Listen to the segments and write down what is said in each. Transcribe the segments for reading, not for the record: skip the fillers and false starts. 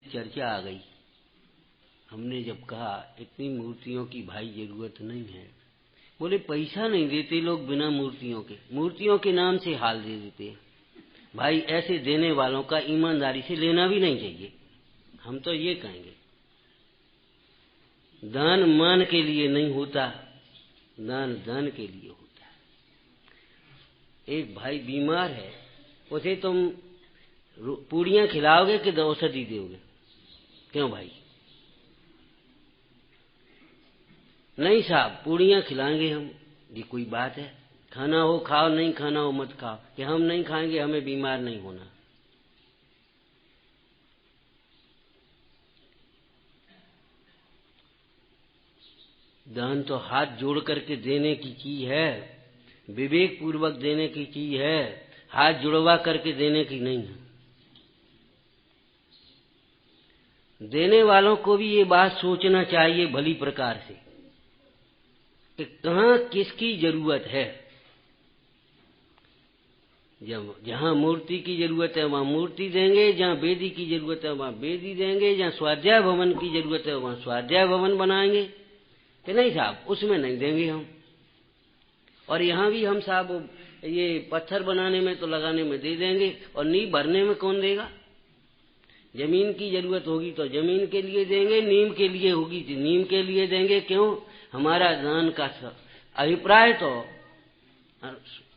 चर्चा आ गई। हमने जब कहा इतनी मूर्तियों की भाई जरूरत नहीं है, बोले पैसा नहीं देते लोग बिना मूर्तियों के नाम से हाल दे देते। भाई ऐसे देने वालों का ईमानदारी से लेना भी नहीं चाहिए। हम तो ये कहेंगे, दान मान के लिए नहीं होता, दान दान के लिए होता है। एक भाई बीमार है, उसे तुम पूड़ियां खिलाओगे कि औषधि दोगे? क्यों भाई? नहीं साहब, पूड़ियां खिलाएंगे हम। ये कोई बात है? खाना हो खाओ, नहीं खाना हो मत खाओ। कि हम नहीं खाएंगे, हमें बीमार नहीं होना। दान तो हाथ जोड़ करके देने की चीज है, विवेक पूर्वक देने की चीज है, हाथ जुड़वा करके देने की नहीं है। देने वालों को भी ये बात सोचना चाहिए भली प्रकार से कि कहाँ किसकी जरूरत है। जब जहाँ मूर्ति की जरूरत है वहाँ मूर्ति देंगे, जहाँ वेदी की जरूरत है वहाँ वेदी देंगे, जहाँ स्वाध्याय भवन की जरूरत है वहाँ स्वाध्याय भवन बनाएंगे। कि नहीं साहब, उसमें नहीं देंगे हम। और यहाँ भी हम साहब ये पत्थर बनाने में तो लगाने में दे देंगे, और नींव भरने में कौन देगा? जमीन की जरूरत होगी तो जमीन के लिए देंगे, नीम के लिए होगी तो नीम के लिए देंगे। क्यों? हमारा दान का अभिप्राय तो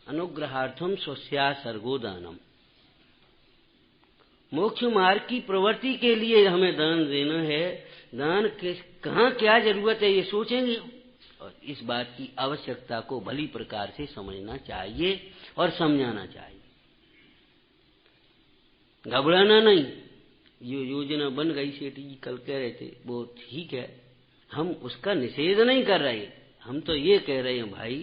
अनुग्रहार्थम स्वस्या सर्गो दानम, मोक्ष मार्ग की प्रवृत्ति के लिए हमें दान देना है। दान के कहाँ क्या जरूरत है ये सोचेंगे, और इस बात की आवश्यकता को भली प्रकार से समझना चाहिए और समझाना चाहिए। घबराना नहीं। ये योजना बन गई, सेठी जी कल कह रहे थे, वो ठीक है, हम उसका निषेध नहीं कर रहे। हम तो ये कह रहे हैं भाई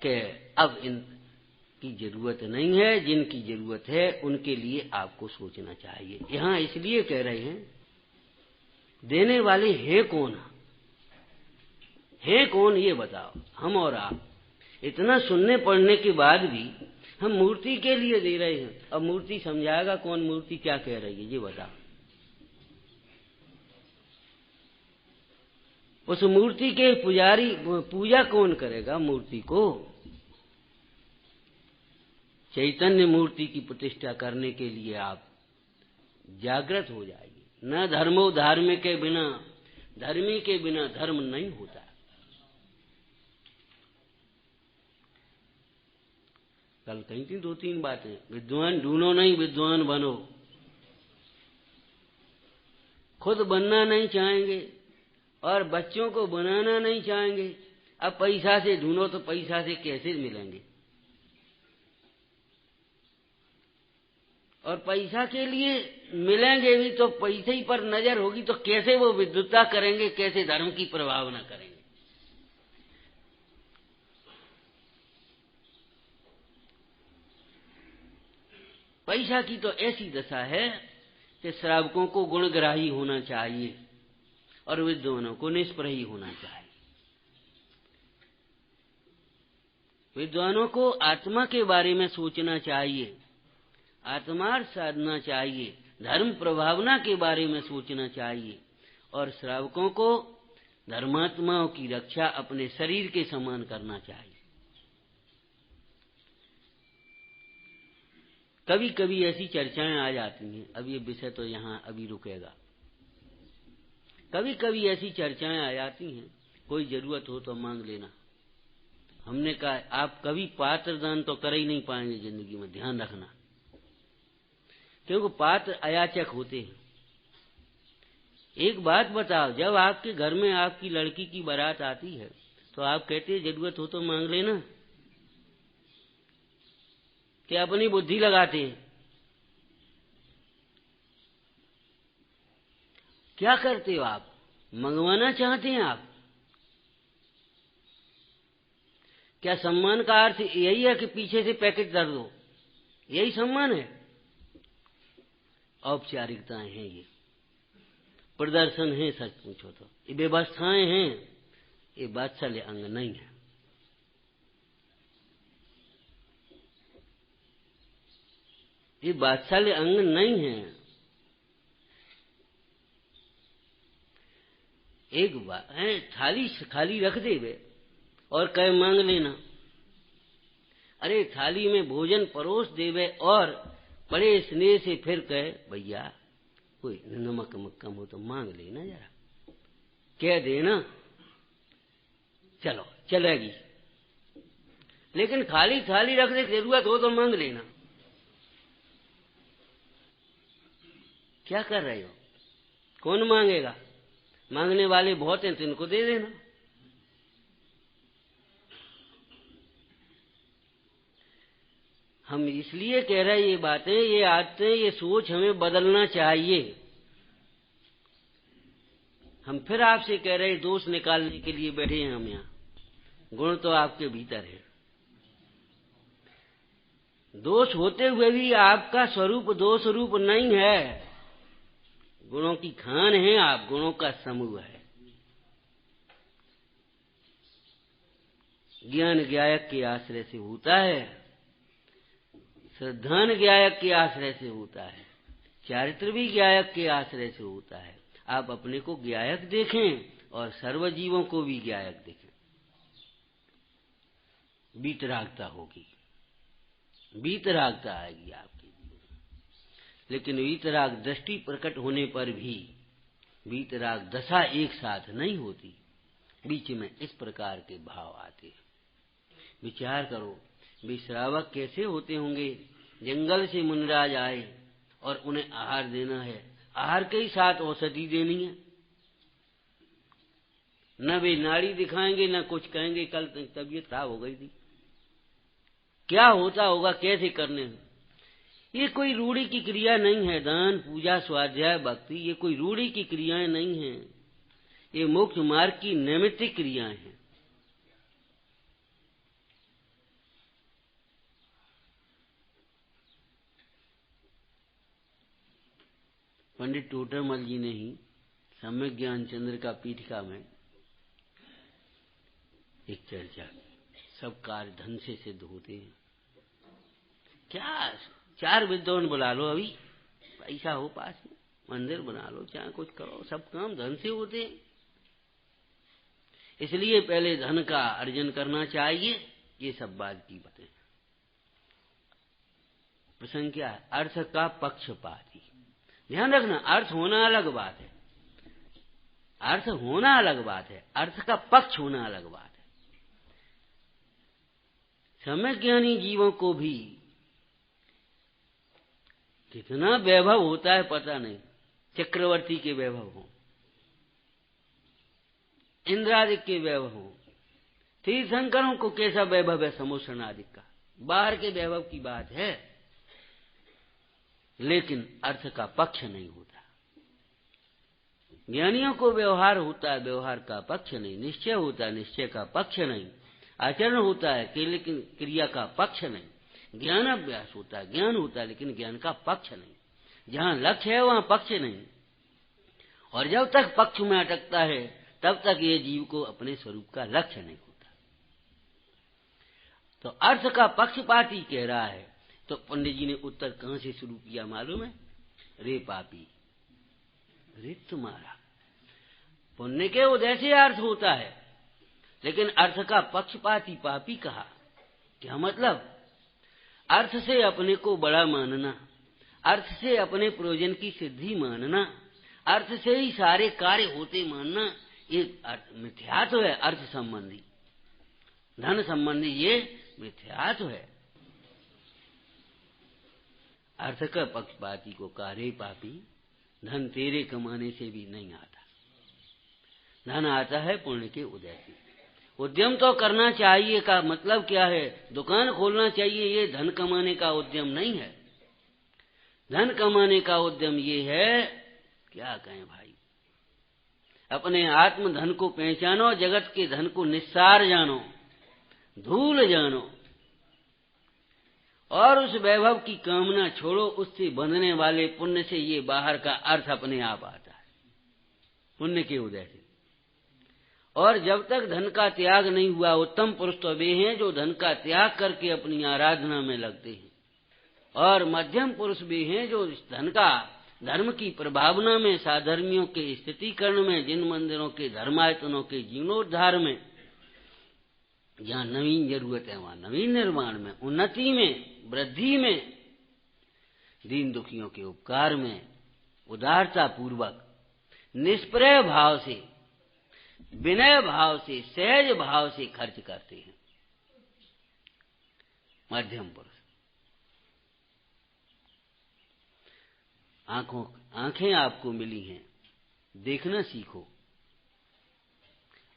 कि अब इनकी जरूरत नहीं है, जिनकी जरूरत है उनके लिए आपको सोचना चाहिए। यहाँ इसलिए कह रहे हैं, देने वाले हैं कौन? हैं कौन ये बताओ। हम और आप इतना सुनने पढ़ने के बाद भी हम मूर्ति के लिए दे रहे हैं। अब मूर्ति समझाएगा कौन, मूर्ति क्या कह रही है ये बताओ। उस मूर्ति के पुजारी पूजा कौन करेगा मूर्ति को? चैतन्य मूर्ति की प्रतिष्ठा करने के लिए आप जागृत हो जाइए। न धर्मो धार्मिक के बिना, धर्मी के बिना धर्म नहीं होता। कल कही थी 2-3 बातें। विद्वान ढूंढो नहीं, विद्वान बनो। खुद बनना नहीं चाहेंगे और बच्चों को बनाना नहीं चाहेंगे। अब पैसा से ढूंढो तो पैसा से कैसे मिलेंगे? और पैसा के लिए मिलेंगे भी तो पैसे ही पर नजर होगी, तो कैसे वो विद्वता करेंगे, कैसे धर्म की प्रभावना करेंगे? पैसा की तो ऐसी दशा है कि श्रावकों को गुणग्राही होना चाहिए और विद्वानों को निष्प्रही होना चाहिए। विद्वानों को आत्मा के बारे में सोचना चाहिए, आत्मार्थ साधना चाहिए, धर्म प्रभावना के बारे में सोचना चाहिए, और श्रावकों को धर्मात्माओं की रक्षा अपने शरीर के समान करना चाहिए। कभी कभी ऐसी चर्चाएं आ जाती हैं, अब ये विषय तो यहाँ अभी रुकेगा। कभी कभी ऐसी चर्चाएं आ जाती हैं, कोई जरूरत हो तो मांग लेना। हमने कहा आप कभी पात्र दान तो कर ही नहीं पाएंगे जिंदगी में, ध्यान रखना। क्योंकि पात्र अयाचक होते हैं। एक बात बताओ, जब आपके घर में आपकी लड़की की बारात आती है तो आप कहते हैं जरूरत हो तो मांग लेना, कि अपनी बुद्धि लगाते हैं? क्या करते हो आप? मंगवाना चाहते हैं आप? क्या सम्मान का अर्थ यही है कि पीछे से पैकेट धर दो, यही सम्मान है? औपचारिकताएं हैं, ये प्रदर्शन है। सच पूछो तो ये व्यवस्थाएं हैं, ये वात्सल्य अंग नहीं है। ये वात्सल्य अंग नहीं है। एक बार है थाली खाली रख देवे और कहे मांग लेना। अरे थाली में भोजन परोस देवे और बड़े स्नेह से फिर कहे भैया कोई नमक कम हो तो मांग लेना, जरा कह देना, चलो चलेगी। लेकिन खाली थाली रख दे, जरूरत हो तो मांग लेना। क्या कर रहे हो? कौन मांगेगा? मांगने वाले बहुत हैं तो इनको दे देना। हम इसलिए कह रहे हैं ये बातें, ये आदतें, ये सोच हमें बदलना चाहिए। हम फिर आपसे कह रहे हैं, दोष निकालने के लिए बैठे हैं हम यहाँ। गुण तो आपके भीतर है। दोष होते हुए भी आपका स्वरूप दोष रूप नहीं है। गुणों की खान है आप, गुणों का समूह है। ज्ञान ज्ञायक के आश्रय से होता है, श्रद्धान ज्ञायक के आश्रय से होता है, चारित्र भी ज्ञायक के आश्रय से होता है। आप अपने को ज्ञायक देखें और सर्वजीवों को भी ज्ञायक देखें। वीतरागता होगी, वीतरागता आएगी आपके जीवन। लेकिन वीतराग दृष्टि प्रकट होने पर भी वीतराग दशा एक साथ नहीं होती, बीच में इस प्रकार के भाव आते हैं। विचार करो, वे श्रावक कैसे होते होंगे? जंगल से मुनिराज आए और उन्हें आहार देना है, आहार के ही साथ औषधि देनी है। न वे नाड़ी दिखाएंगे न कुछ कहेंगे, कल तबीयत खराब हो गई थी, क्या होता होगा, कैसे करने हैं। ये कोई रूढ़ी की क्रिया नहीं है। दान पूजा स्वाध्याय भक्ति ये कोई रूढ़ी की क्रियाएं नहीं हैं, ये मोक्ष मार्ग की नैमित्तिक क्रियाएं हैं। पंडित टोडरमल जी ने ही सम्यक ज्ञान चंद्रिका पीठिका में एक चर्चा, सब कार्य धन से सिद्ध होते हैं। क्या 4 विद्वान बुला लो, अभी पैसा हो पास में, मंदिर बना लो, चाहे कुछ करो, सब काम धन से होते हैं। इसलिए पहले धन का अर्जन करना चाहिए। ये सब बात की बातें। प्रसंग क्या है? अर्थ का पक्षपाती। ध्यान रखना, अर्थ होना अलग बात है, अर्थ होना अलग बात है, अर्थ का पक्ष होना अलग बात है। सम्यक ज्ञानी जीवों को भी कितना वैभव होता है पता नहीं। चक्रवर्ती के वैभव हो, इंद्रादिक के वैभव हो, तीर्थंकरों को कैसा वैभव है समुद्रनादिक का, बाहर के वैभव की बात है, लेकिन अर्थ का पक्ष नहीं होता। ज्ञानियों को व्यवहार होता है, व्यवहार का पक्ष नहीं। निश्चय होता है, निश्चय का पक्ष नहीं। आचरण होता है लेकिन क्रिया का पक्ष नहीं। ज्ञान अभ्यास होता है, ज्ञान होता है, लेकिन ज्ञान का पक्ष नहीं। जहां लक्ष्य है वहां पक्ष नहीं। और जब तक पक्ष में अटकता है तब तक ये जीव को अपने स्वरूप का लक्ष्य नहीं होता। तो अर्थ का पक्षपाती कह रहा है। तो पंडित जी ने उत्तर कहां से शुरू किया मालूम है? रे पापी, रे तुम्हारा। पुण्य के उदय से अर्थ होता है, लेकिन अर्थ का पक्षपाती पापी कहा। क्या मतलब? अर्थ से अपने को बड़ा मानना, अर्थ से अपने प्रयोजन की सिद्धि मानना, अर्थ से ही सारे कार्य होते मानना, ये मिथ्यात्व है। अर्थ संबंधी, धन संबंधी ये मिथ्यात्व है। अर्थ का पक्षपाती को कहा, रे पापी, धन तेरे कमाने से भी नहीं आता, धन आता है पुण्य के उदय से। उद्यम तो करना चाहिए का मतलब क्या है? दुकान खोलना चाहिए, ये धन कमाने का उद्यम नहीं है। धन कमाने का उद्यम ये है, क्या कहें भाई, अपने आत्म धन को पहचानो, जगत के धन को निस्सार जानो, धूल जानो, और उस वैभव की कामना छोड़ो। उससे बंधने वाले पुण्य से ये बाहर का अर्थ अपने आप आता है, पुण्य के उदय से। और जब तक धन का त्याग नहीं हुआ, उत्तम पुरुष तो वे हैं जो धन का त्याग करके अपनी आराधना में लगते हैं, और मध्यम पुरुष वे हैं जो धन का धर्म की प्रभावना में, साधर्मियों के स्थितिकरण में, जिन मंदिरों के धर्मायतनों के जीर्णोद्धार में, जहाँ नवीन जरूरत है वहाँ नवीन निर्माण में, उन्नति में, वृद्धि में, दीन दुखियों के उपकार में उदारता पूर्वक, निष्प्रय भाव से, विनय भाव से, सहज भाव से खर्च करते हैं मध्यम पुरुष। आंखें आपको मिली हैं, देखना सीखो,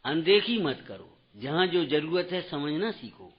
अनदेखी मत करो, जहां जो जरूरत है समझना सीखो।